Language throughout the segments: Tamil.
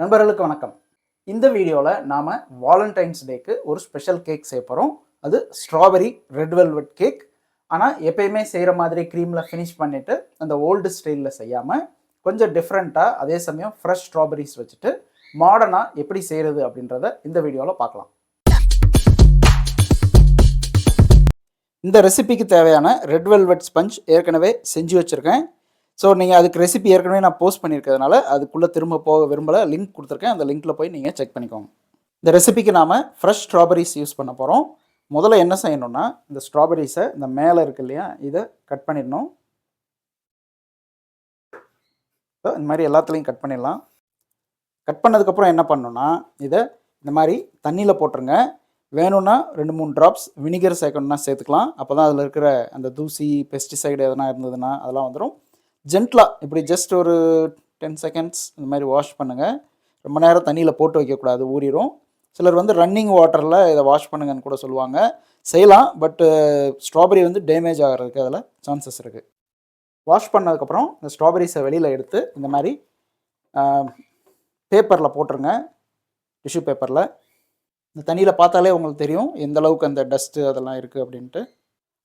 நண்பர்களுக்கு வணக்கம். இந்த வீடியோவில் நாம் வாலண்டைன்ஸ் டேக்கு ஒரு ஸ்பெஷல் கேக் செய்ய போகிறோம். அது ஸ்ட்ராபெரி ரெட் வெல்வெட் கேக். ஆனால் எப்பயுமே செய்கிற மாதிரி க்ரீமில் ஃபினிஷ் பண்ணிவிட்டு அந்த ஓல்டு ஸ்டைலில் செய்யாமல் கொஞ்சம் டிஃப்ரெண்ட்டாக, அதே சமயம் ஃப்ரெஷ் ஸ்ட்ராபெரிஸ் வச்சுட்டு மாடர்னாக எப்படி செய்கிறது அப்படின்றத இந்த வீடியோவில் பார்க்கலாம். இந்த ரெசிபிக்கு தேவையான ரெட் வெல்வெட் ஸ்பஞ்ச் ஏற்கனவே செஞ்சு வச்சுருக்கேன். ஸோ நீங்கள் அதுக்கு ரெசிபி ஏற்கனவே நான் போஸ்ட் பண்ணியிருக்கிறதுனால அதுக்குள்ளே திரும்ப போக விரும்பலை. லிங்க் கொடுத்துருக்கேன், அந்த லிங்க்கில் போய் நீங்கள் செக் பண்ணிக்கோங்க. இந்த ரெசிபிக்கு நாம் ஃப்ரெஷ் ஸ்ட்ராபெரிஸ் யூஸ் பண்ண போகிறோம். முதல்ல என்ன செய்யணும்னா, இந்த ஸ்ட்ராபெரிஸை இந்த மேலே இருக்கு இல்லையா, இதை கட் பண்ணிடணும். இந்த மாதிரி எல்லாத்துலேயும் கட் பண்ணிடலாம். கட் பண்ணதுக்கப்புறம் என்ன பண்ணணும்னா, இதை இந்த மாதிரி தண்ணியில் போட்டுருங்க. வேணும்னா 2-3 ட்ராப்ஸ் வினிகர் சேர்க்கணுன்னா சேர்த்துக்கலாம். அப்போ தான் அதில் இருக்கிற அந்த தூசி, பெஸ்டிசைடு எதனா இருந்ததுன்னா அதெல்லாம் வந்துடும். ஜென்ட்லாக இப்படி ஜஸ்ட் ஒரு 10 செகண்ட்ஸ் இந்த மாதிரி வாஷ் பண்ணுங்கள். ரொம்ப நேரம் தண்ணியில் போட்டு வைக்கக்கூடாது, ஊறிடும். சிலர் வந்து ரன்னிங் வாட்டரில் இதை வாஷ் பண்ணுங்கன்னு கூட சொல்லுவாங்க. செய்யலாம், பட்டு ஸ்ட்ராபெரி வந்து டேமேஜ் ஆகிறதுக்கு அதில் சான்சஸ் இருக்குது. வாஷ் பண்ணதுக்கப்புறம் இந்த ஸ்ட்ராபெரிஸை வெளியில் எடுத்து இந்த மாதிரி பேப்பரில் போட்டுருங்க, டிஷ்யூ பேப்பரில். இந்த தண்ணியில் பார்த்தாலே உங்களுக்கு தெரியும் எந்த அளவுக்கு அந்த டஸ்ட்டு அதெல்லாம் இருக்குது அப்படின்ட்டு.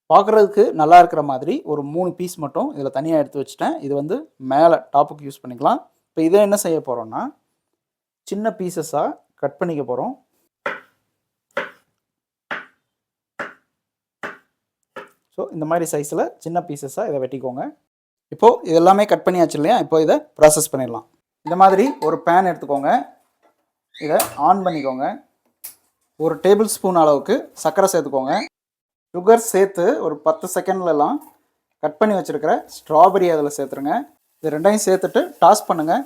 பார்க்குறதுக்கு நல்லா இருக்கிற மாதிரி ஒரு 3 பீஸ் மட்டும் இதில் தனியாக எடுத்து வச்சுட்டேன். இது வந்து மேலே டாப்புக்கு யூஸ் பண்ணிக்கலாம். இப்போ இதை என்ன செய்ய போகிறோன்னா, சின்ன பீசஸாக கட் பண்ணிக்க போகிறோம். ஸோ இந்த மாதிரி சைஸில் சின்ன பீசஸாக இதை வெட்டிக்கோங்க. இப்போது இது எல்லாமே கட் பண்ணியாச்சு இல்லையா, இப்போ இதை ப்ராசஸ் பண்ணிடலாம். இந்த மாதிரி ஒரு பேன் எடுத்துக்கோங்க, இதை ஆன் பண்ணிக்கோங்க. ஒரு டேபிள் ஸ்பூன் அளவுக்கு சர்க்கரை சேர்த்துக்கோங்க. சுகர் சேர்த்து ஒரு 10 செகண்ட்லலாம் கட் பண்ணி வச்சுருக்கிற ஸ்ட்ராபெரி அதில் சேர்த்துருங்க. இது ரெண்டையும் சேர்த்துட்டு டாஸ் பண்ணுங்கள்.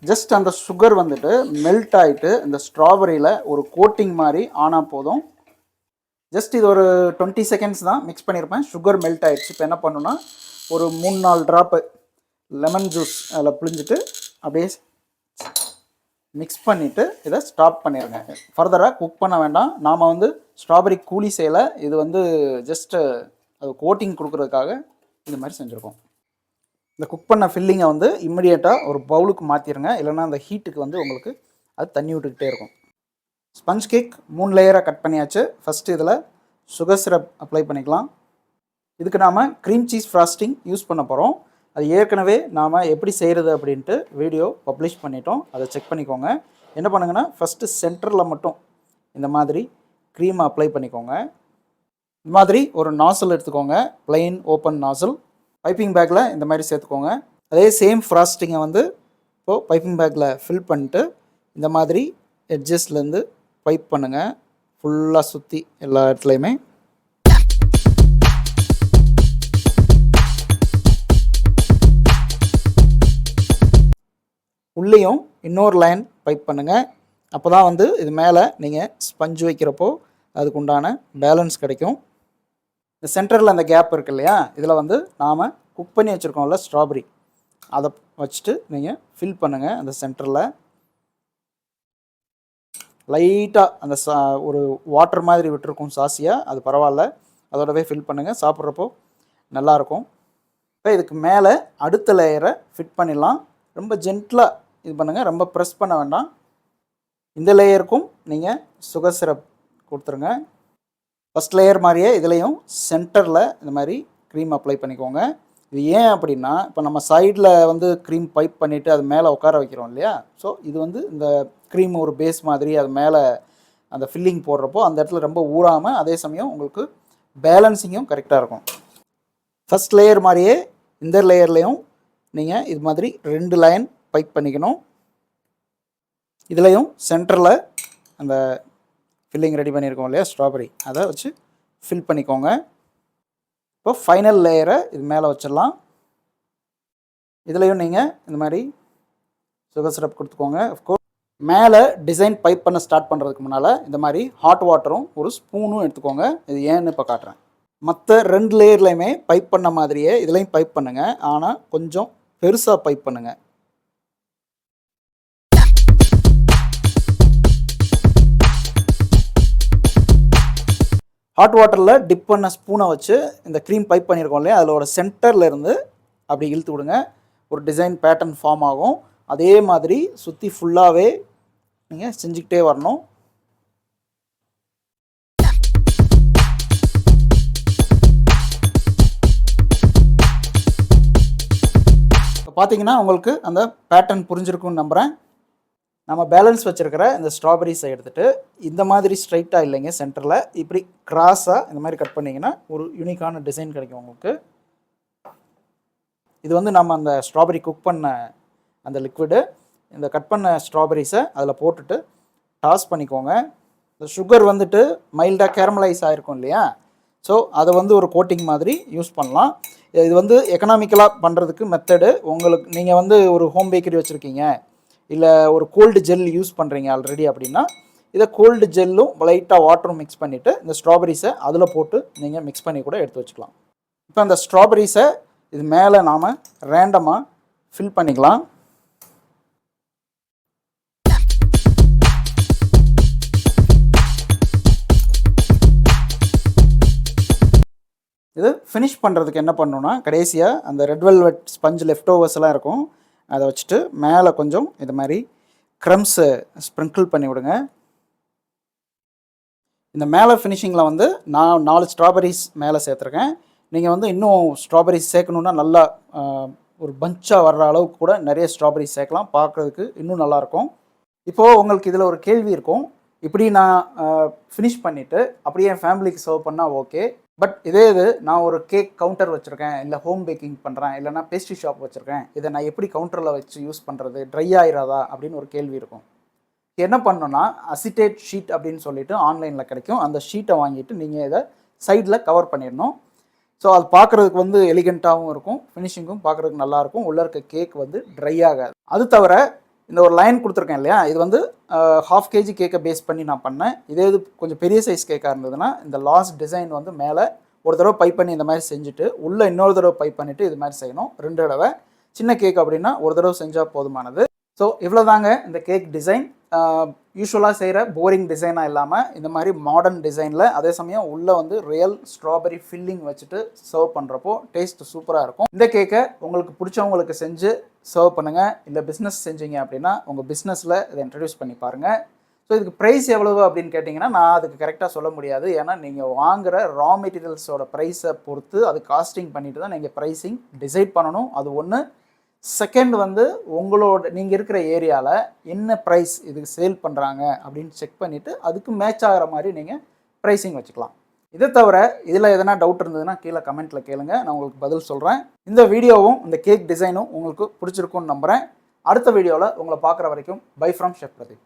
ஜஸ்ட் அந்த சுகர் வந்துட்டு மெல்ட் ஆகிட்டு இந்த ஸ்ட்ராபெரியில் ஒரு கோட்டிங் மாதிரி ஆனால் போதும். ஜஸ்ட் இது ஒரு 20 செகண்ட்ஸ் தான் மிக்ஸ் பண்ணியிருப்பேன். சுகர் மெல்ட் ஆகிடுச்சு. இப்போ என்ன பண்ணுன்னா, ஒரு 3-4 ட்ராப்பு லெமன் ஜூஸ் அதில் புழிஞ்சிட்டு அப்படியே மிக்ஸ் பண்ணிவிட்டு இதை ஸ்டாப் பண்ணிடுங்க. ஃபர்தராக குக் பண்ண வேண்டாம். நாம் வந்து ஸ்ட்ராபெரி கூலி செய்யலை, இது வந்து ஜஸ்ட்டு அது கோட்டிங் கொடுக்குறதுக்காக இது மாதிரி செஞ்சுருக்கோம். இந்த குக் பண்ண ஃபில்லிங்கை வந்து இம்மிடியேட்டாக ஒரு பவுலுக்கு மாற்றிடுங்க, இல்லைன்னா அந்த ஹீட்டுக்கு வந்து உங்களுக்கு அது தண்ணி விட்டுக்கிட்டே இருக்கும். ஸ்பஞ்ச் கேக் 3 லேயராக கட் பண்ணியாச்சு. ஃபஸ்ட்டு இதில் சுகர் சிரப் அப்ளை பண்ணிக்கலாம். இதுக்கு நாம் க்ரீம் சீஸ் ஃப்ராஸ்டிங் யூஸ் பண்ண போகிறோம். அது ஏற்கனவே நாம் எப்படி செய்கிறது அப்படின்ட்டு வீடியோ பப்ளிஷ் பண்ணிட்டோம், அதை செக் பண்ணிக்கோங்க. என்ன பண்ணுங்கன்னா, ஃபஸ்ட்டு சென்டரில் மட்டும் இந்த மாதிரி க்ரீமை அப்ளை பண்ணிக்கோங்க. இந்த மாதிரி ஒரு நாசல் எடுத்துக்கோங்க, பிளெயின் ஓப்பன் நாசல். பைப்பிங் பேக்கில் இந்த மாதிரி சேர்த்துக்கோங்க. அதே சேம் ஃப்ராஸ்டிங்கை வந்து இப்போது பைப்பிங் பேக்கில் ஃபில் பண்ணிட்டு இந்த மாதிரி எட்ஜஸ்லேருந்து பைப் பண்ணுங்கள், ஃபுல்லாக சுற்றி எல்லா இடத்துலையுமே. உள்ளேயும் இன்னொரு லைன் பைப் பண்ணுங்கள். அப்போ தான் வந்து இது மேலே நீங்கள் ஸ்பஞ்ச் வைக்கிறப்போ அதுக்கு உண்டான பேலன்ஸ் கிடைக்கும். இந்த சென்டரில் அந்த கேப் இருக்குது இல்லையா, இதில் வந்து நாம் குக் பண்ணி வச்சுருக்கோம்ல ஸ்ட்ராபெரி, அதை வச்சுட்டு நீங்கள் ஃபில் பண்ணுங்கள். அந்த சென்டரில் லைட்டாக அந்த ஒரு வாட்டர் மாதிரி விட்டுருக்கும் சாசியாக, அது பரவாயில்ல, அதோடவே ஃபில் பண்ணுங்கள். சாப்பிட்றப்போ நல்லாயிருக்கும். இப்போ இதுக்கு மேலே அடுத்த லேயரை ஃபிட் பண்ணிடலாம். ரொம்ப ஜென்டிலாக இது பண்ணுங்கள், ரொம்ப ப்ரெஸ் பண்ண வேண்டாம். இந்த லேயருக்கும் நீங்கள் சுகர் சிரப் கொடுத்துருங்க. ஃபஸ்ட் லேயர் மாதிரியே இதுலேயும் சென்டரில் இந்த மாதிரி க்ரீம் அப்ளை பண்ணிக்கோங்க. இது ஏன் அப்படின்னா, இப்போ நம்ம சைடில் வந்து க்ரீம் பைப் பண்ணிவிட்டு அது மேலே உட்கார வைக்கிறோம் இல்லையா, ஸோ இது வந்து இந்த க்ரீம் ஒரு பேஸ் மாதிரி அது மேலே அந்த ஃபில்லிங் போடுறப்போ அந்த இடத்துல ரொம்ப ஊறாமல், அதே சமயம் உங்களுக்கு பேலன்ஸிங்கும் கரெக்டாக இருக்கும். ஃபஸ்ட் லேயர் மாதிரியே இந்த லேயர்லேயும் நீங்கள் இது மாதிரி 2 லைன் பைப் பண்ணிக்கணும். இதுலேயும் சென்டரில் அந்த ஃபில்லிங் ரெடி பண்ணியிருக்கோம் இல்லையா ஸ்ட்ராபெரி, அதை வச்சு ஃபில் பண்ணிக்கோங்க. இப்போ ஃபைனல் லேயரை இது மேலே வச்சிடலாம். இதுலேயும் நீங்கள் இந்த மாதிரி சுகர் சிரப் கொடுத்துக்கோங்க. அஃப்கோர்ஸ் மேலே டிசைன் பைப் பண்ண ஸ்டார்ட் பண்ணுறதுக்கு முன்னால் இந்த மாதிரி ஹாட் வாட்டரும் ஒரு ஸ்பூனும் எடுத்துக்கோங்க. இது ஏன்னு இப்போ காட்டுறேன். மற்ற 2 லேயர்லையுமே பைப் பண்ண மாதிரியே இதுலேயும் பைப் பண்ணுங்கள், ஆனால் கொஞ்சம் பெருசாக பைப் பண்ணுங்கள். ஹாட் வாட்டரில் டிப் பண்ண ஸ்பூனை வச்சு இந்த க்ரீம் பைப் பண்ணியிருக்கோம் இல்லையா, அதோட சென்டரில் இருந்து அப்படி இழுத்து விடுங்க. ஒரு டிசைன் பேட்டர்ன் ஃபார்ம் ஆகும். அதே மாதிரி சுற்றி ஃபுல்லாகவே நீங்கள் செஞ்சுக்கிட்டே வரணும். இப்போ பார்த்தீங்கன்னா உங்களுக்கு அந்த பேட்டர்ன் புரிஞ்சிருக்கும்னு நம்புகிறேன். நம்ம பேலன்ஸ் வச்சுருக்கிற இந்த ஸ்ட்ராபெரிஸை எடுத்துகிட்டு இந்த மாதிரி ஸ்ட்ரைட்டாக இல்லைங்க, சென்டரில் இப்படி கிராஸாக இந்த மாதிரி கட் பண்ணிங்கன்னா ஒரு யூனிக்கான டிசைன் கிடைக்கும் உங்களுக்கு. இது வந்து நம்ம அந்த ஸ்ட்ராபெரி குக் பண்ண அந்த லிக்விடு, இந்த கட் பண்ண ஸ்ட்ராபெரிஸை அதில் போட்டுட்டு டாஸ் பண்ணிக்கோங்க. இந்த சுகர் வந்துட்டு மைல்டாக கேரமலைஸ் ஆகிருக்கும் இல்லையா, ஸோ அதை வந்து ஒரு கோட்டிங் மாதிரி யூஸ் பண்ணலாம். இது வந்து எக்கனாமிக்கலாக பண்ணுறதுக்கு மெத்தடு. உங்களுக்கு நீங்கள் வந்து ஒரு ஹோம் பேக்கரி வச்சுருக்கீங்க, இல்லை ஒரு கோல்டு ஜெல் யூஸ் பண்ணுறீங்க ஆல்ரெடி அப்படின்னா, இதை கோல்டு ஜெல்லும் லைட்டாக வாட்டரும் மிக்ஸ் பண்ணிவிட்டு இந்த ஸ்ட்ராபெரிஸை அதில் போட்டு நீங்கள் மிக்ஸ் பண்ணி கூட எடுத்து வச்சுக்கலாம். இப்போ அந்த ஸ்ட்ராபெரிஸை இது மேலே நாம் ரேண்டமாக ஃபில் பண்ணிக்கலாம். இது ஃபினிஷ் பண்ணுறதுக்கு என்ன பண்ணணுன்னா, கடைசியாக அந்த ரெட் வெல்வெட் ஸ்பஞ்ச் லெஃப்ட் ஓவர்ஸ்லாம் இருக்கும், அதை வச்சுட்டு மேலே கொஞ்சம் இது மாதிரி க்ரம்ஸு ஸ்ப்ரிங்கிள் பண்ணி விடுங்க. இந்த மேலே ஃபினிஷிங்கில் வந்து நான் 4 ஸ்ட்ராபெரிஸ் மேலே சேர்த்துருக்கேன். நீங்கள் வந்து இன்னும் ஸ்ட்ராபெரிஸ் சேர்க்கணுன்னா நல்லா ஒரு பஞ்சாக வர்ற அளவுக்கு கூட நிறைய ஸ்ட்ராபெரிஸ் சேர்க்கலாம், பார்க்குறதுக்கு இன்னும் நல்லாயிருக்கும். இப்போது உங்களுக்கு இதில் ஒரு கேள்வி இருக்கும், இப்படி நான் ஃபினிஷ் பண்ணிவிட்டு அப்படியே என் ஃபேமிலிக்கு சர்வ் பண்ணால் ஓகே, பட் இதே இது நான் ஒரு கேக் கவுண்டர் வச்சுருக்கேன், இல்லை ஹோம் பேக்கிங் பண்ணுறேன், இல்லைனா பேஸ்ட்ரி ஷாப் வச்சுருக்கேன், இதை நான் எப்படி கவுண்டரில் வச்சு யூஸ் பண்ணுறது, ட்ரை ஆயிராதா அப்படின்னு ஒரு கேள்வி இருக்கும். என்ன பண்ணணும்னா, அசிட்டேட் ஷீட் அப்படின்னு சொல்லிட்டு ஆன்லைனில் கிடைக்கும், அந்த ஷீட்டை வாங்கிட்டு நீங்கள் இதை சைடில் கவர் பண்ணிடணும். ஸோ அது பார்க்குறதுக்கு வந்து எலிகெண்ட்டாகவும் இருக்கும், ஃபினிஷிங்கும் பார்க்குறதுக்கு நல்லாயிருக்கும், உள்ளே இருக்க கேக் வந்து ட்ரை ஆகாது. அது தவிர இந்த ஒரு லைன் கொடுத்துருக்கேன் இல்லையா, இது வந்து 1/2 kg கேக்கை பேஸ் பண்ணி நான் பண்ணேன். இதே இது கொஞ்சம் பெரிய சைஸ் கேக்காக இருந்ததுன்னா இந்த லாஸ்ட் டிசைன் வந்து மேலே ஒரு தடவை பைப் பண்ணி இந்த மாதிரி செஞ்சுட்டு உள்ளே இன்னொரு தடவை பைப் பண்ணிவிட்டு இது மாதிரி செய்யணும் 2 தடவை. சின்ன கேக் அப்படின்னா ஒரு தடவை செஞ்சால் போதுமானது. ஸோ இவ்வளோ தாங்க இந்த கேக் டிசைன். யூஸ்வலாக செய்கிற போரிங் டிசைனாக இல்லாமல் இந்த மாதிரி மாடர்ன் டிசைனில், அதே சமயம் உள்ளே வந்து ரியல் ஸ்ட்ராபெரி ஃபில்லிங் வச்சுட்டு சர்வ் பண்ணுறப்போ டேஸ்ட் சூப்பராக இருக்கும். இந்த கேக்கை உங்களுக்கு பிடிச்சவங்களுக்கு செஞ்சு சர்வ் பண்ணுங்கள். இல்லை பிஸ்னஸ் செஞ்சீங்க அப்படின்னா உங்கள் பிஸ்னஸில் இதை இன்ட்ரடியூஸ் பண்ணி பாருங்கள். ஸோ இதுக்கு ப்ரைஸ் எவ்வளவு அப்படின்னு கேட்டிங்கன்னா நான் அதுக்கு கரெக்டாக சொல்ல முடியாது. ஏன்னா நீங்கள் வாங்குகிற ரா மெட்டீரியல்ஸோட ப்ரைஸை பொறுத்து அது காஸ்டிங் பண்ணிட்டு தான் நீங்கள் ப்ரைஸிங் டிசைட் பண்ணணும். அது ஒன்று. செகண்ட் வந்து உங்களோட நீங்கள் இருக்கிற ஏரியாவில் என்ன ப்ரைஸ் இதுக்கு சேல் பண்ணுறாங்க அப்படின்னு செக் பண்ணிவிட்டு அதுக்கு மேட்ச் ஆகிற மாதிரி நீங்கள் ப்ரைஸிங் வச்சுக்கலாம். இதை தவிர இதில் எதனா டவுட் இருந்ததுன்னா கீழே கமெண்ட்டில் கேளுங்க, நான் உங்களுக்கு பதில் சொல்கிறேன். இந்த வீடியோவும் இந்த கேக் டிசைனும் உங்களுக்கு பிடிச்சிருக்குன்னு நம்புகிறேன். அடுத்த வீடியோவில் உங்களை பார்க்குற வரைக்கும் பை ஃப்ரம் ஷெஃப் பிரதீப்.